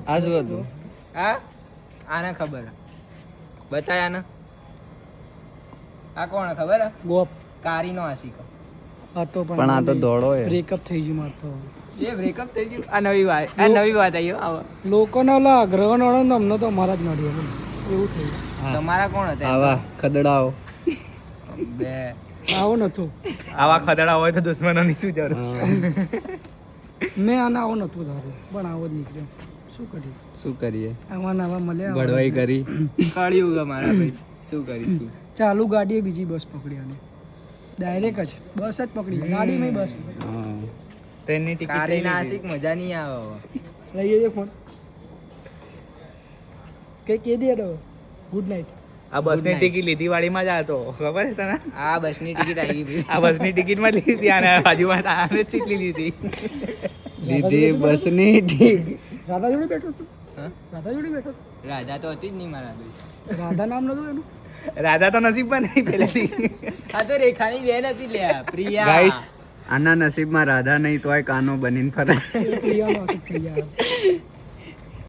આ શું હતું? હા આને ખબર બતાય આને આ કોણ ખબર ગોપ કારીનો આશિક હતો પણ આ તો દોડો હે. બ્રેકઅપ થઈ ગયું માર તો એ બ્રેકઅપ થઈ ગયું આ નવી વાત આવી આવો લોકોને ઓલા ગ્રહણ વાળો અમને તો અમારા જ નડ્યો એવું થયું. તમારા કોણ હતા આવા ખદડાઓ. બે આવો નતો આવા ખદડા હોય તો દુશ્મનોની શું જરૂર મેં આને આવો નતો ધાર્યો પણ આવો જ નીકળ્યો. શું કરીએ શું કરીએ? આવા નવા મળ્યા ગડવાઈ કરી. કાળિયું અમારા ભાઈ શું કરીશું ચાલુ ગાડીએ બીજી બસ પકડી આને ડાયરેક્ટ જ બસ જ પકડી ગાડીમાં બસ હા. ટ્રેનની ટિકિટ કારીના આશિક મજા નહીં આવે લઈ જજો ફોન કઈ કહી દે તો ગુડ નાઇટ. આ બસની ટિકિટ લીધી વાડીમાં જ હતો ખબર છે તને? આ બસની ટિકિટ આવી ગઈ આ બસની ટિકિટમાં લીધી અને બાજુમાં આને જ સીટ લીધી લીધી બસની ઠીક. રાધા જોડે બેઠો છું હા? રાધા જોડે બેઠો રાધા તો હતી જ નહીં મારા ભાઈ રાધા નામ નતું એનું રાધા તો નસીબમાં નહીં પહેલેથી. આ તો રેખાની બેન હતી લ્યા પ્રિયા ગાઈસ આના નસીબમાં રાધા નહીં તોય કાનો બનીને ફરે. પ્રિયાનો આશિક થઈ ગયા